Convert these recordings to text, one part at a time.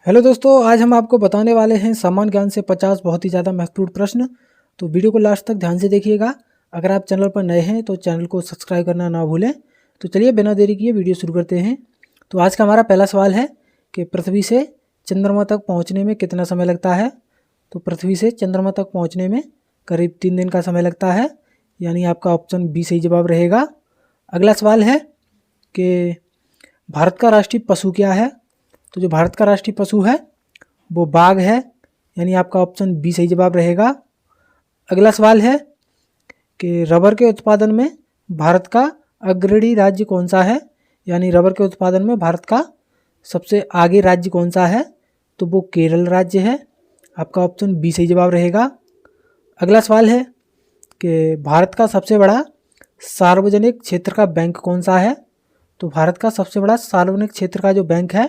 Hello दोस्तों, आज हम आपको बताने वाले हैं सामान्य ज्ञान से 50 बहुत ही ज़्यादा महत्वपूर्ण प्रश्न। तो वीडियो को लास्ट तक ध्यान से देखिएगा। अगर आप चैनल पर नए हैं तो चैनल को सब्सक्राइब करना ना भूलें। तो चलिए बिना देरी किए वीडियो शुरू करते हैं। तो आज का हमारा पहला सवाल है कि पृथ्वी से चंद्रमा तक पहुँचने में कितना समय लगता है। तो पृथ्वी से चंद्रमा तक पहुँचने में करीब 3 दिन का समय लगता है, यानी आपका ऑप्शन बी सही जवाब रहेगा। अगला सवाल है कि भारत का राष्ट्रीय पशु क्या है। तो जो भारत का राष्ट्रीय पशु है वो बाघ है, यानी आपका ऑप्शन बी सही जवाब रहेगा। अगला सवाल है कि रबर के उत्पादन में भारत का अग्रणी राज्य कौन सा है, यानी रबर के उत्पादन में भारत का सबसे आगे राज्य कौन सा है। तो वो केरल राज्य है, आपका ऑप्शन बी सही जवाब रहेगा। अगला सवाल है कि भारत का सबसे बड़ा सार्वजनिक क्षेत्र का बैंक कौन सा है। तो भारत का सबसे बड़ा सार्वजनिक क्षेत्र का जो बैंक है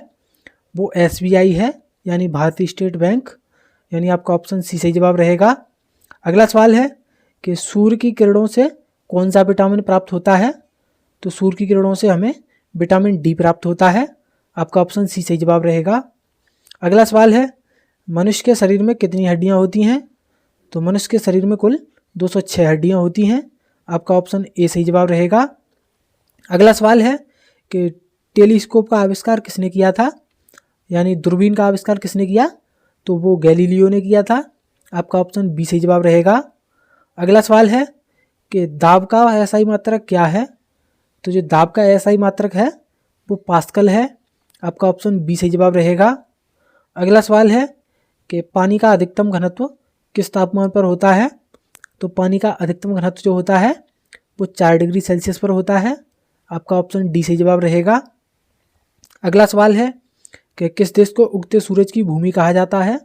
वो SBI है, यानी भारतीय स्टेट बैंक, यानी आपका ऑप्शन सी सही जवाब रहेगा। अगला सवाल है कि सूर्य की किरणों से कौन सा विटामिन प्राप्त होता है। तो सूर्य की किरणों से हमें विटामिन डी प्राप्त होता है, आपका ऑप्शन सी सही जवाब रहेगा। अगला सवाल है मनुष्य के शरीर में कितनी हड्डियां होती हैं। तो मनुष्य के शरीर में कुल 206 हड्डियां होती हैं, आपका ऑप्शन ए सही जवाब रहेगा। अगला सवाल है कि टेलीस्कोप का आविष्कार किसने किया था, यानी दूरबीन का आविष्कार किसने किया। तो वो गैलीलियो ने किया था, आपका ऑप्शन बी सही जवाब रहेगा। अगला सवाल है कि दाब का एसआई मात्रक क्या है। तो जो दाब का एसआई मात्रक है वो पास्कल है, आपका ऑप्शन बी सही जवाब रहेगा। अगला सवाल है कि पानी का अधिकतम घनत्व किस तापमान पर होता है। तो पानी का अधिकतम घनत्व जो होता है वो 4 डिग्री सेल्सियस पर होता है, आपका ऑप्शन डी सही जवाब रहेगा। अगला सवाल है कि किस देश को उगते सूरज की भूमि कहा जाता है।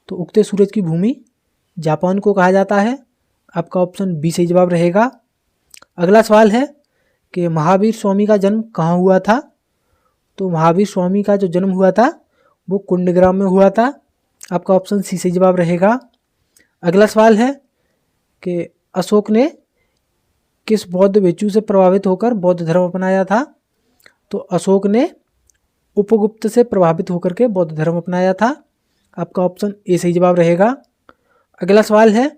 तो उगते सूरज की भूमि जापान को कहा जाता है, आपका ऑप्शन बी सही जवाब रहेगा। अगला सवाल है कि महावीर स्वामी का जन्म कहाँ हुआ था। तो महावीर स्वामी का जो जन्म हुआ था वो कुंडग्राम में हुआ था, आपका ऑप्शन सी सही जवाब रहेगा। अगला सवाल है कि अशोक ने किस बौद्ध भिक्षु से प्रभावित होकर बौद्ध धर्म अपनाया था। तो अशोक ने उपगुप्त से प्रभावित होकर के बौद्ध धर्म अपनाया था, आपका ऑप्शन ए सही जवाब रहेगा। अगला सवाल है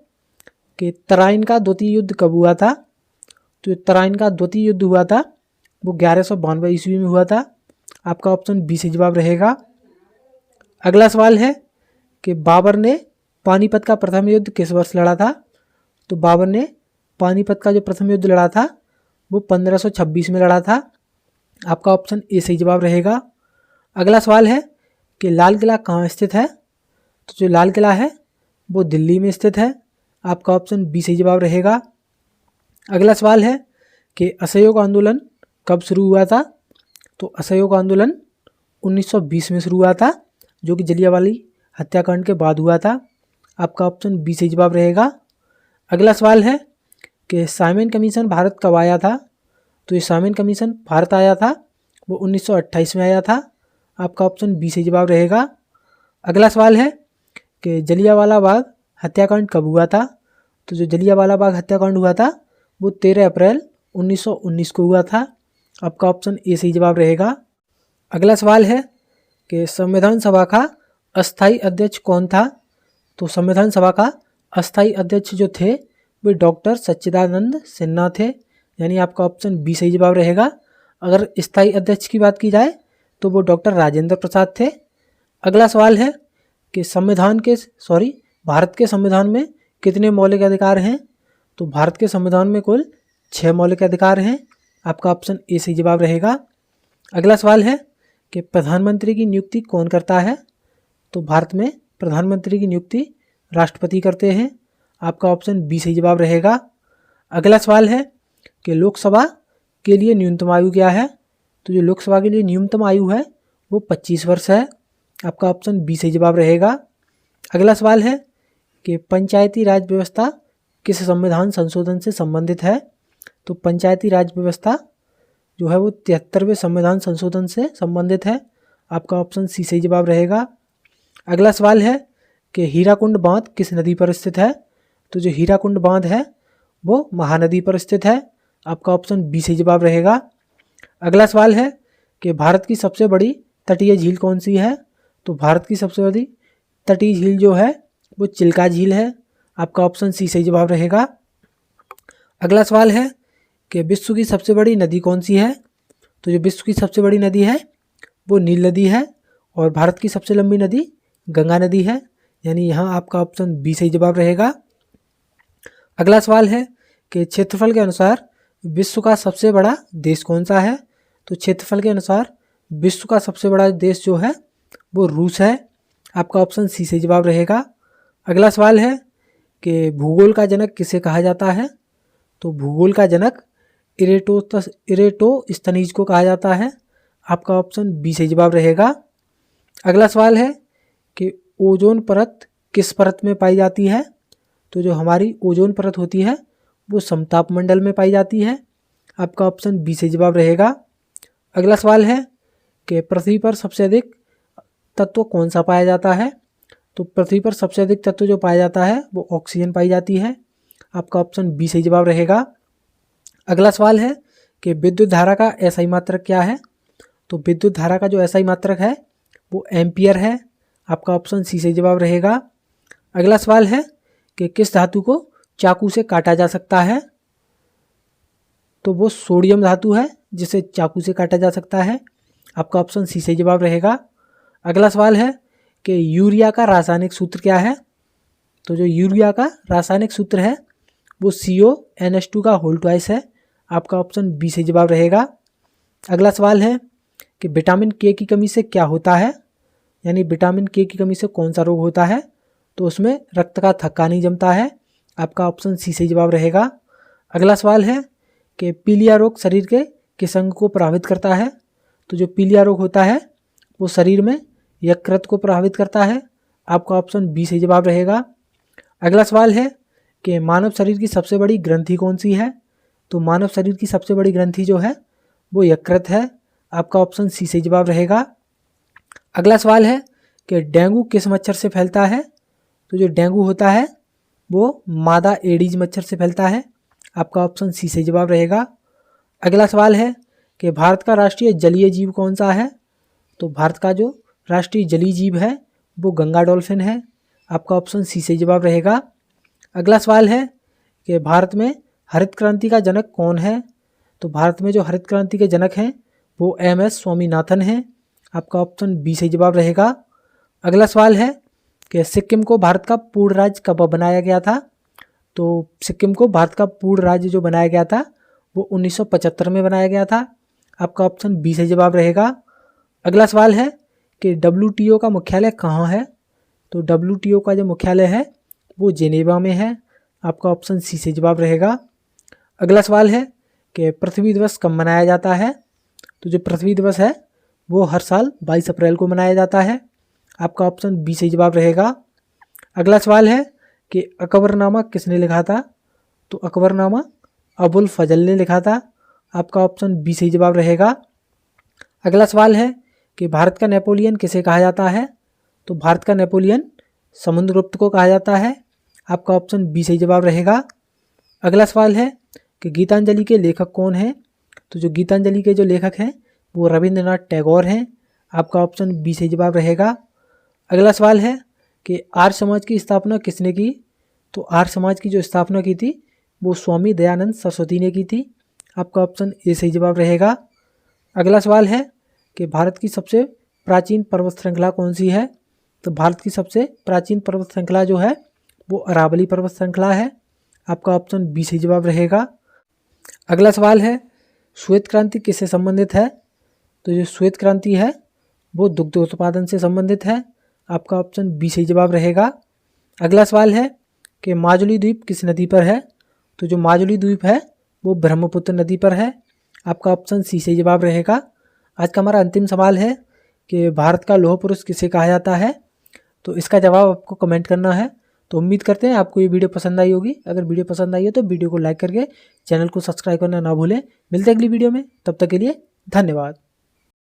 कि तराइन का द्वितीय युद्ध कब हुआ था। तो तराइन का द्वितीय युद्ध हुआ था वो 1192 ईस्वी में हुआ था, आपका ऑप्शन बी सही जवाब रहेगा। अगला सवाल है कि बाबर ने पानीपत का प्रथम युद्ध किस वर्ष लड़ा था। तो बाबर ने पानीपत का जो प्रथम युद्ध लड़ा था वो 1526 में लड़ा था, आपका ऑप्शन ए सही जवाब रहेगा। अगला सवाल है कि लाल किला कहाँ स्थित है। तो जो लाल किला है वो दिल्ली में स्थित है, आपका ऑप्शन बी सही जवाब रहेगा। अगला सवाल है कि असहयोग आंदोलन कब शुरू हुआ था। तो असहयोग आंदोलन 1920 में शुरू हुआ था, जो कि जलियांवाला हत्याकांड के बाद हुआ था, आपका ऑप्शन बी सही जवाब रहेगा। अगला सवाल है कि साइमन कमीशन भारत कब आया था। तो ये साइमन कमीशन भारत आया था वो 1928 में आया था, आपका ऑप्शन बी सही जवाब रहेगा। अगला सवाल है कि जलियांवाला बाग हत्याकांड कब हुआ था। तो जो जलियांवाला बाग हत्याकांड हुआ था वो 13 अप्रैल 1919 को हुआ था, आपका ऑप्शन ए सही जवाब रहेगा। अगला सवाल है कि संविधान सभा का अस्थायी अध्यक्ष कौन था। तो संविधान सभा का अस्थायी अध्यक्ष जो थे वे डॉक्टर सच्चिदानंद सिन्हा थे, यानी आपका ऑप्शन बी सही जवाब रहेगा। अगर स्थायी अध्यक्ष की बात की जाए तो वो डॉक्टर राजेंद्र प्रसाद थे। अगला सवाल है कि भारत के संविधान में कितने मौलिक अधिकार हैं। तो भारत के संविधान में कुल 6 मौलिक अधिकार हैं, आपका ऑप्शन ए सही जवाब रहेगा। अगला सवाल है कि प्रधानमंत्री की नियुक्ति कौन करता है। तो भारत में प्रधानमंत्री की नियुक्ति राष्ट्रपति करते हैं, आपका ऑप्शन बी सही जवाब रहेगा। अगला सवाल है कि लोकसभा के लिए न्यूनतम आयु क्या है। तो जो लोकसभा के लिए न्यूनतम आयु है वो 25 वर्ष है, आपका ऑप्शन बी सही जवाब रहेगा। अगला सवाल है कि पंचायती राज व्यवस्था किस संविधान संशोधन से संबंधित है। तो पंचायती राज व्यवस्था जो है वो 73वें संविधान संशोधन से संबंधित है, आपका ऑप्शन सी सही जवाब रहेगा। अगला सवाल है कि हीराकुंड बांध किस नदी पर स्थित है। तो जो हीराकुंड बांध है वो महानदी पर स्थित है, आपका ऑप्शन बी सही जवाब रहेगा। अगला सवाल है कि भारत की सबसे बड़ी तटीय झील कौन सी है। तो भारत की सबसे बड़ी तटीय झील जो है वो चिल्का झील है। आपका ऑप्शन सी सही जवाब रहेगा। अगला सवाल है कि विश्व की सबसे बड़ी नदी कौन सी है? तो जो विश्व की सबसे बड़ी नदी है वो नील नदी है और भारत की सबसे लंबी नदी गंगा नदी है, यानी यहाँ आपका ऑप्शन बी सही जवाब रहेगा। अगला सवाल है कि क्षेत्रफल के अनुसार विश्व का सबसे बड़ा देश कौन सा है? तो क्षेत्रफल के अनुसार विश्व का सबसे बड़ा देश जो है वो रूस है। आपका ऑप्शन सी सही जवाब रहेगा। अगला सवाल है कि भूगोल का जनक किसे कहा जाता है? तो भूगोल का जनक इरेटोस्थनीज को कहा जाता है। आपका ऑप्शन बी सही जवाब रहेगा। अगला सवाल है कि ओजोन परत किस परत में पाई जाती है? तो जो हमारी ओजोन परत होती है वो समताप मंडल में पाई जाती है। आपका ऑप्शन बी सही जवाब रहेगा। अगला सवाल है कि पृथ्वी पर सबसे अधिक तत्व कौन सा पाया जाता है? तो पृथ्वी पर सबसे अधिक तत्व जो पाया जाता है वो ऑक्सीजन पाई जाती है। आपका ऑप्शन बी सही जवाब रहेगा। अगला सवाल है कि विद्युत धारा का एसआई मात्रक क्या है? तो विद्युत धारा का जो एसआई मात्रक है वो एम्पियर है। आपका ऑप्शन सी सही जवाब रहेगा। अगला सवाल है कि किस धातु को चाकू से काटा जा सकता है? तो वो सोडियम धातु है जिसे चाकू से काटा जा सकता है। आपका ऑप्शन सी सही जवाब रहेगा। अगला सवाल है कि यूरिया का रासायनिक सूत्र क्या है? तो जो यूरिया का रासायनिक सूत्र है वो CONH2 का होल ट्वाइस है। आपका ऑप्शन बी सही जवाब रहेगा। अगला सवाल है कि विटामिन के की कमी से क्या होता है, यानी विटामिन के की कमी से कौन सा रोग होता है? तो उसमें रक्त का थक्का नहीं जमता है। आपका ऑप्शन सी सही जवाब रहेगा। अगला सवाल है कि पीलिया रोग शरीर के किस अंग को प्रभावित करता है? तो जो पीलिया रोग होता है वो शरीर में यकृत को प्रभावित करता है। आपका ऑप्शन बी सही जवाब रहेगा। अगला सवाल है कि मानव शरीर की सबसे बड़ी ग्रंथि कौन सी है? तो मानव शरीर की सबसे बड़ी ग्रंथि जो है वो यकृत है। आपका ऑप्शन सी सही जवाब रहेगा। अगला सवाल है कि डेंगू किस मच्छर से फैलता है? तो जो डेंगू होता है वो मादा एडीज मच्छर से फैलता है। आपका ऑप्शन सी सही जवाब रहेगा। अगला सवाल है कि भारत का राष्ट्रीय जलीय जीव कौन सा है? तो भारत का जो राष्ट्रीय जलीय जीव है वो गंगा डॉल्फिन है। आपका ऑप्शन सी सही जवाब रहेगा। अगला सवाल है कि भारत में हरित क्रांति का जनक कौन है? तो भारत में जो हरित क्रांति के जनक हैं वो MS स्वामीनाथन हैं। आपका ऑप्शन बी सही जवाब रहेगा। अगला सवाल है कि सिक्किम को भारत का पूर्ण राज्य कब बनाया गया था? तो सिक्किम को भारत का पूर्ण राज्य जो बनाया गया था वो 1975 में बनाया गया था। आपका ऑप्शन बी सही जवाब रहेगा। अगला सवाल है कि WTO का मुख्यालय कहाँ है? तो WTO का जो मुख्यालय है वो जेनेवा में है। आपका ऑप्शन सी सही जवाब रहेगा। अगला सवाल है कि पृथ्वी दिवस कब मनाया जाता है? तो जो पृथ्वी दिवस है वो हर साल 22 अप्रैल को मनाया जाता है। आपका ऑप्शन बी सही जवाब रहेगा। अगला सवाल है कि अकबरनामा किसने लिखा था? तो अकबरनामा अबुल फजल ने लिखा था। आपका ऑप्शन बी सही जवाब रहेगा। अगला सवाल है कि भारत का नेपोलियन किसे कहा जाता है? तो भारत का नेपोलियन समुद्रगुप्त को कहा जाता है। आपका ऑप्शन बी सही जवाब रहेगा। अगला सवाल है कि गीतांजलि के लेखक कौन हैं? तो जो गीतांजलि के जो लेखक हैं वो रविंद्रनाथ टैगोर हैं। आपका ऑप्शन बी सही जवाब रहेगा। अगला सवाल है कि आर्य समाज की स्थापना किसने की? तो आर्य समाज की जो स्थापना की थी वो स्वामी दयानंद सरस्वती ने की थी। आपका ऑप्शन ए सही जवाब रहेगा। अगला सवाल है कि भारत की सबसे प्राचीन पर्वत श्रृंखला कौन सी है? तो भारत की सबसे प्राचीन पर्वत श्रृंखला जो है वो अरावली पर्वत श्रृंखला है। आपका ऑप्शन बी सही जवाब रहेगा। अगला सवाल है श्वेत क्रांति किससे संबंधित है? तो जो श्वेत क्रांति है वो दुग्ध उत्पादन से संबंधित है। आपका ऑप्शन बी सही जवाब रहेगा। अगला सवाल है कि माजुली द्वीप किस नदी पर है? तो जो माजुली द्वीप है वो ब्रह्मपुत्र नदी पर है। आपका ऑप्शन सी सही जवाब रहेगा। आज का हमारा अंतिम सवाल है कि भारत का लौह पुरुष किसे कहा जाता है? तो इसका जवाब आपको कमेंट करना है। तो उम्मीद करते हैं आपको ये वीडियो पसंद आई होगी। अगर वीडियो पसंद आई है तो वीडियो को लाइक करके चैनल को सब्सक्राइब करना ना भूलें। मिलते हैं अगली वीडियो में, तब तक के लिए धन्यवाद।